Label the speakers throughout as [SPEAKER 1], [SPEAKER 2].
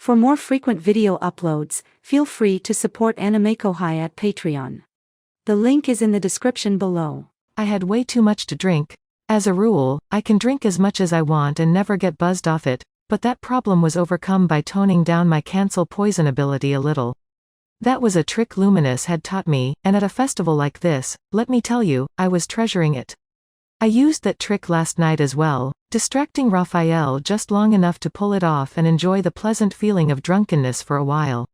[SPEAKER 1] For more frequent video uploads, feel free to support AnimeKouhai at Patreon. The link is in the description below.
[SPEAKER 2] I had way too much to drink. As a rule, I can drink as much as I want and never get buzzed off it, but that problem was overcome by toning down my cancel poison ability a little. That was a trick Luminous had taught me, and at a festival like this, let me tell you, I was treasuring it. I used that trick last night as well, distracting Raphael just long enough to pull it off and enjoy the pleasant feeling of drunkenness for a while.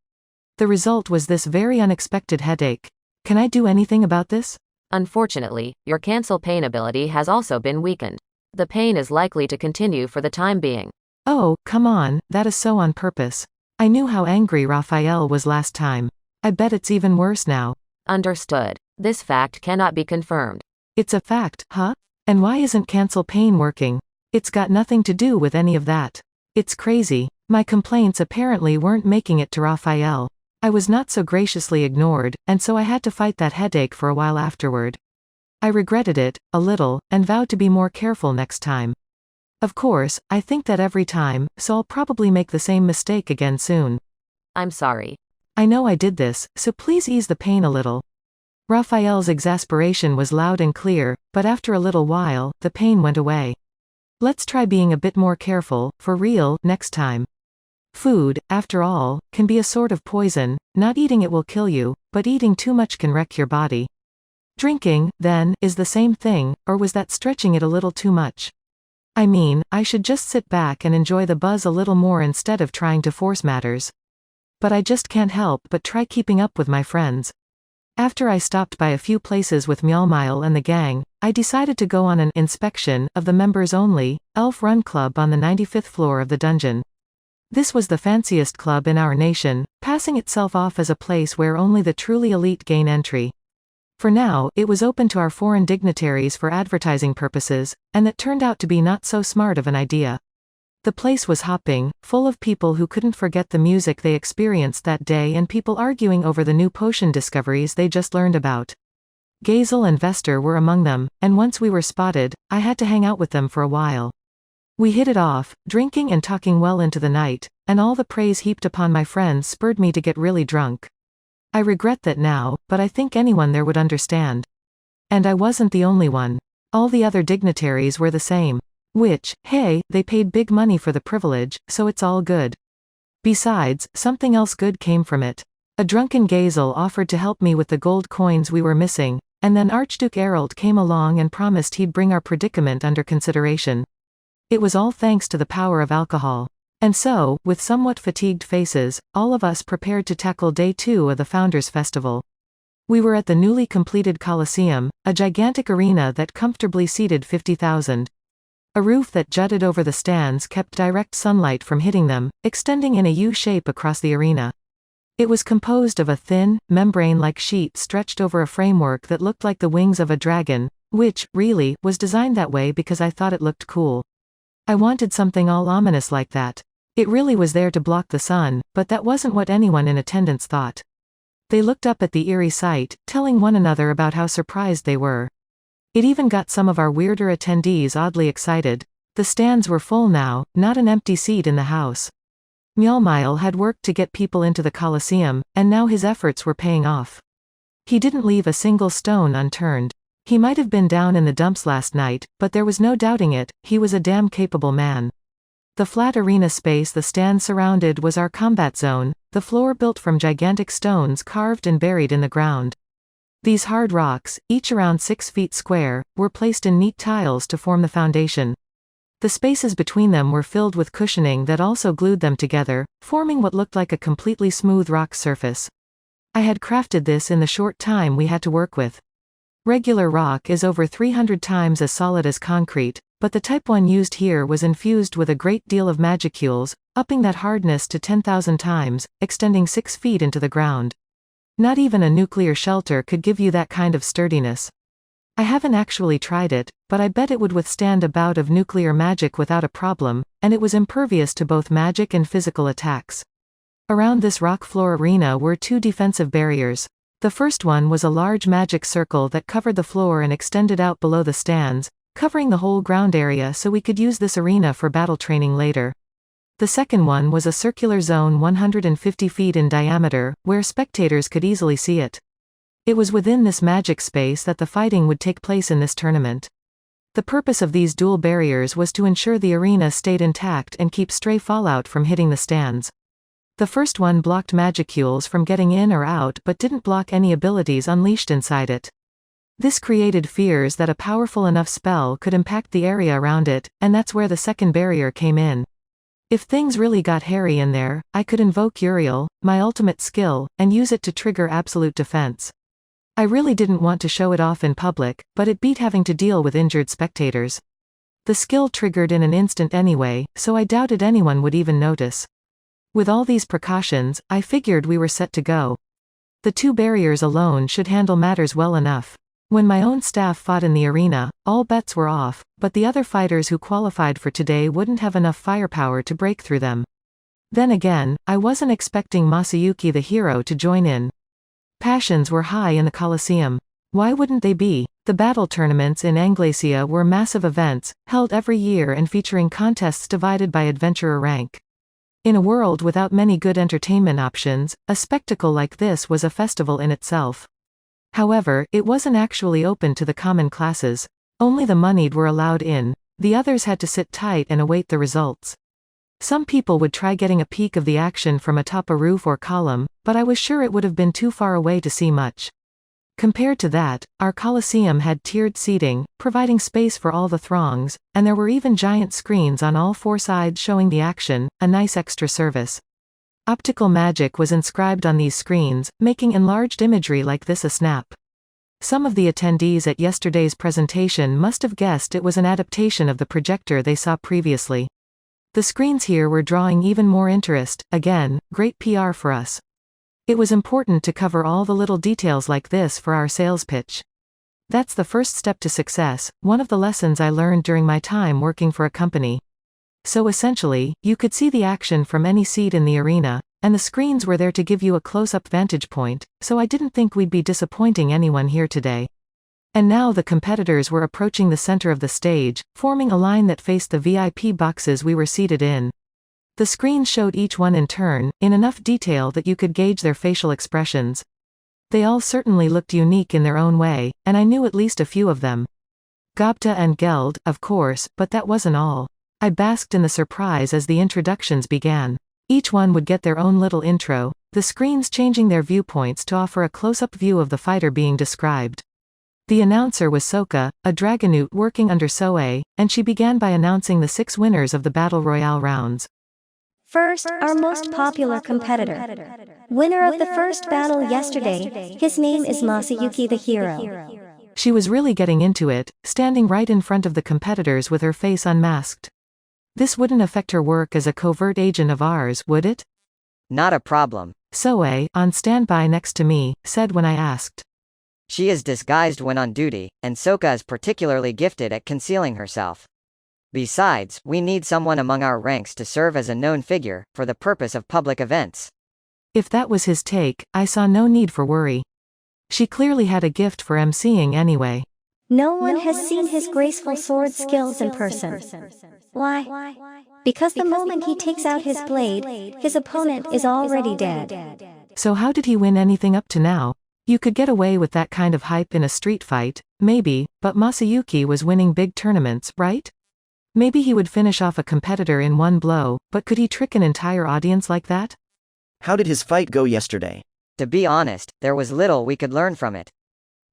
[SPEAKER 2] The result was this very unexpected headache. Can I do anything about this?
[SPEAKER 3] Unfortunately, your cancel pain ability has also been weakened. The pain is likely to continue for the time being.
[SPEAKER 2] Oh, come on, that is so on purpose. I knew how angry Raphael was last time. I bet it's even worse now.
[SPEAKER 3] Understood. This fact cannot be confirmed.
[SPEAKER 2] It's a fact, huh? And why isn't cancel pain working? It's got nothing to do with any of that. It's crazy. My complaints apparently weren't making it to Raphael. I was not so graciously ignored, and so I had to fight that headache for a while afterward. I regretted it, a little, and vowed to be more careful next time. Of course, I think that every time, so I'll probably make the same mistake again soon.
[SPEAKER 3] I'm sorry.
[SPEAKER 2] I know I did this, so please ease the pain a little. Raphael's exasperation was loud and clear, but after a little while, the pain went away. Let's try being a bit more careful, for real, next time. Food, after all, can be a sort of poison. Not eating it will kill you, but eating too much can wreck your body. Drinking, then, is the same thing, or was that stretching it a little too much? I mean, I should just sit back and enjoy the buzz a little more instead of trying to force matters. But I just can't help but try keeping up with my friends. After I stopped by a few places with Mjolmile and the gang, I decided to go on an inspection of the members-only, elf-run club on the 95th floor of the dungeon. This was the fanciest club in our nation, passing itself off as a place where only the truly elite gain entry. For now, it was open to our foreign dignitaries for advertising purposes, and that turned out to be not so smart of an idea. The place was hopping, full of people who couldn't forget the music they experienced that day and people arguing over the new potion discoveries they just learned about. Gazel and Vester were among them, and once we were spotted, I had to hang out with them for a while. We hit it off, drinking and talking well into the night, and all the praise heaped upon my friends spurred me to get really drunk. I regret that now, but I think anyone there would understand. And I wasn't the only one. All the other dignitaries were the same. Which, hey, they paid big money for the privilege, so it's all good. Besides, something else good came from it. A drunken Gazel offered to help me with the gold coins we were missing, and then Archduke Erald came along and promised he'd bring our predicament under consideration. It was all thanks to the power of alcohol. And so, with somewhat fatigued faces, all of us prepared to tackle day 2 of the Founders Festival. We were at the newly completed Coliseum, a gigantic arena that comfortably seated 50,000. A roof that jutted over the stands kept direct sunlight from hitting them, extending in a U shape across the arena. It was composed of a thin, membrane-like sheet stretched over a framework that looked like the wings of a dragon, which, really, was designed that way because I thought it looked cool. I wanted something all ominous like that. It really was there to block the sun, but that wasn't what anyone in attendance thought. They looked up at the eerie sight, telling one another about how surprised they were. It even got some of our weirder attendees oddly excited. The stands were full now, not an empty seat in the house. Mjolmile had worked to get people into the Coliseum, and now his efforts were paying off. He didn't leave a single stone unturned. He might have been down in the dumps last night, but there was no doubting it, he was a damn capable man. The flat arena space the stand surrounded was our combat zone, the floor built from gigantic stones carved and buried in the ground. These hard rocks, each around 6 feet square, were placed in neat tiles to form the foundation. The spaces between them were filled with cushioning that also glued them together, forming what looked like a completely smooth rock surface. I had crafted this in the short time we had to work with. Regular rock is over 300 times as solid as concrete, but the type 1 used here was infused with a great deal of magicules, upping that hardness to 10,000 times, extending 6 feet into the ground. Not even a nuclear shelter could give you that kind of sturdiness. I haven't actually tried it, but I bet it would withstand a bout of nuclear magic without a problem, and it was impervious to both magic and physical attacks. Around this rock floor arena were 2 defensive barriers. The first one was a large magic circle that covered the floor and extended out below the stands, covering the whole ground area so we could use this arena for battle training later. The second one was a circular zone 150 feet in diameter, where spectators could easily see it. It was within this magic space that the fighting would take place in this tournament. The purpose of these dual barriers was to ensure the arena stayed intact and keep stray fallout from hitting the stands. The first one blocked magicules from getting in or out but didn't block any abilities unleashed inside it. This created fears that a powerful enough spell could impact the area around it, and that's where the second barrier came in. If things really got hairy in there, I could invoke Uriel, my ultimate skill, and use it to trigger absolute defense. I really didn't want to show it off in public, but it beat having to deal with injured spectators. The skill triggered in an instant anyway, so I doubted anyone would even notice. With all these precautions, I figured we were set to go. The two barriers alone should handle matters well enough. When my own staff fought in the arena, all bets were off, but the other fighters who qualified for today wouldn't have enough firepower to break through them. Then again, I wasn't expecting Masayuki the hero to join in. Passions were high in the Colosseum. Why wouldn't they be? The battle tournaments in Anglacia were massive events, held every year and featuring contests divided by adventurer rank. In a world without many good entertainment options, a spectacle like this was a festival in itself. However, it wasn't actually open to the common classes. Only the moneyed were allowed in. The others had to sit tight and await the results. Some people would try getting a peek of the action from atop a roof or column, but I was sure it would have been too far away to see much. Compared to that, our Colosseum had tiered seating, providing space for all the throngs, and there were even giant screens on all four sides showing the action, a nice extra service. Optical magic was inscribed on these screens, making enlarged imagery like this a snap. Some of the attendees at yesterday's presentation must have guessed it was an adaptation of the projector they saw previously. The screens here were drawing even more interest. Again, great PR for us. It was important to cover all the little details like this for our sales pitch. That's the first step to success, one of the lessons I learned during my time working for a company. So essentially, you could see the action from any seat in the arena, and the screens were there to give you a close-up vantage point, so I didn't think we'd be disappointing anyone here today. And now the competitors were approaching the center of the stage, forming a line that faced the VIP boxes we were seated in. The screens showed each one in turn, in enough detail that you could gauge their facial expressions. They all certainly looked unique in their own way, and I knew at least a few of them. Gobta and Geld, of course, but that wasn't all. I basked in the surprise as the introductions began. Each one would get their own little intro, the screens changing their viewpoints to offer a close-up view of the fighter being described. The announcer was Soka, a dragonoot working under Soe, and she began by announcing the 6 winners of the Battle Royale rounds.
[SPEAKER 4] First, our most popular competitor. Winner of the first battle yesterday, his name is Masayuki the hero.
[SPEAKER 2] She was really getting into it, standing right in front of the competitors with her face unmasked. This wouldn't affect her work as a covert agent of ours, would it?
[SPEAKER 5] Not a problem.
[SPEAKER 2] Soe, on standby next to me, said when I asked.
[SPEAKER 5] She is disguised when on duty, and Soka is particularly gifted at concealing herself. Besides, we need someone among our ranks to serve as a known figure, for the purpose of public events.
[SPEAKER 2] If that was his take, I saw no need for worry. She clearly had a gift for emceeing anyway.
[SPEAKER 4] No one has seen his graceful sword skills in person. Why? Because the moment he takes out his blade, his opponent is already dead.
[SPEAKER 2] So how did he win anything up to now? You could get away with that kind of hype in a street fight, maybe, but Masayuki was winning big tournaments, right? Maybe he would finish off a competitor in one blow, but could he trick an entire audience like that?
[SPEAKER 6] How did his fight go yesterday?
[SPEAKER 5] To be honest, there was little we could learn from it.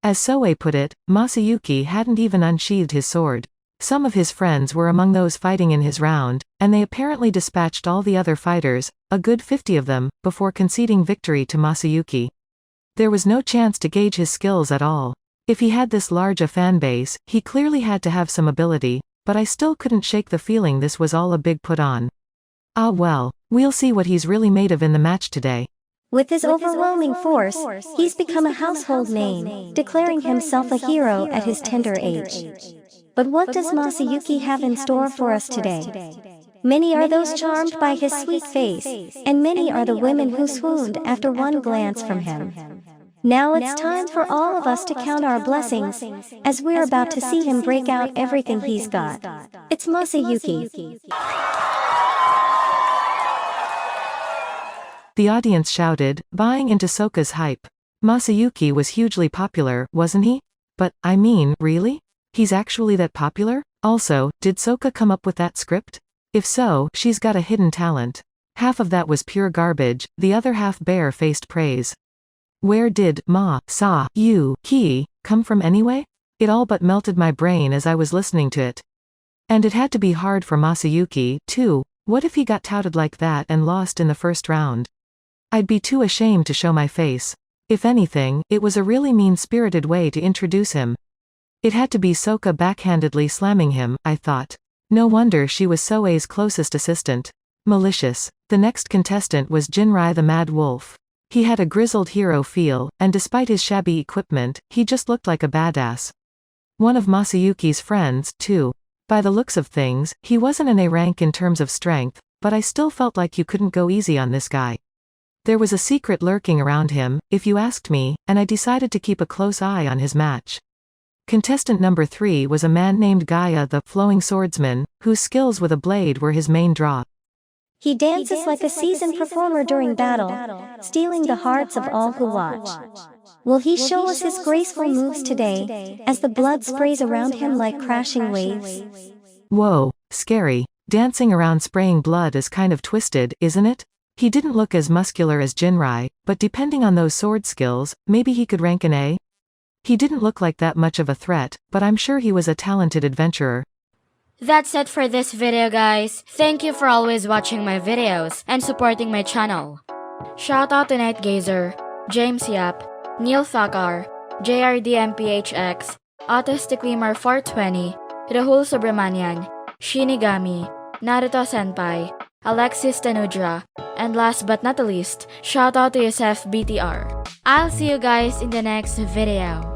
[SPEAKER 2] As Soe put it, Masayuki hadn't even unsheathed his sword. Some of his friends were among those fighting in his round, and they apparently dispatched all the other fighters, a good 50 of them, before conceding victory to Masayuki. There was no chance to gauge his skills at all. If he had this large a fan base, he clearly had to have some ability, but I still couldn't shake the feeling this was all a big put on. Ah well, we'll see what he's really made of in the match today.
[SPEAKER 4] With his overwhelming force, he's become a household name, declaring himself a hero at his tender age. But what does Masayuki have in store for us today? Many are those charmed by his sweet face, and many are the women who swooned after one glance from him. Now it's time for all of us to count our blessings, as we're about to see him break out everything he's got. It's Masayuki.
[SPEAKER 2] The audience shouted, buying into Soka's hype. Masayuki was hugely popular, wasn't he? But, I mean, really? He's actually that popular? Also, did Soka come up with that script? If so, she's got a hidden talent. Half of that was pure garbage, the other half bare-faced praise. Where did Ma-sa-yu-ki come from anyway? It all but melted my brain as I was listening to it. And it had to be hard for Masayuki, too. What if he got touted like that and lost in the first round? I'd be too ashamed to show my face. If anything, it was a really mean-spirited way to introduce him. It had to be Soka backhandedly slamming him, I thought. No wonder she was Soei's closest assistant. Malicious. The next contestant was Jinrai the Mad Wolf. He had a grizzled hero feel, and despite his shabby equipment, he just looked like a badass. One of Masayuki's friends, too. By the looks of things, he wasn't an A rank in terms of strength, but I still felt like you couldn't go easy on this guy. There was a secret lurking around him, if you asked me, and I decided to keep a close eye on his match. Contestant number 3 was a man named Gaia the Flowing Swordsman, whose skills with a blade were his main draw.
[SPEAKER 4] He dances like a seasoned performer during battle, stealing the hearts of all who watch. Will he show us his graceful moves today, as the blood sprays around him like crashing waves?
[SPEAKER 2] Whoa, scary. Dancing around spraying blood is kind of twisted, isn't it? He didn't look as muscular as Jinrai, but depending on those sword skills, maybe he could rank an A? He didn't look like that much of a threat, but I'm sure he was a talented adventurer.
[SPEAKER 7] That's it for this video, guys. Thank you for always watching my videos and supporting my channel. Shoutout to Night Gazer, James Yap, Neil Fakar, JRDMPHX, Autisticleamer 420, Rahul Subramanian, Shinigami, Naruto Senpai, Alexis Tanudra, and last but not the least, shoutout to Yosef BTR. I'll see you guys in the next video.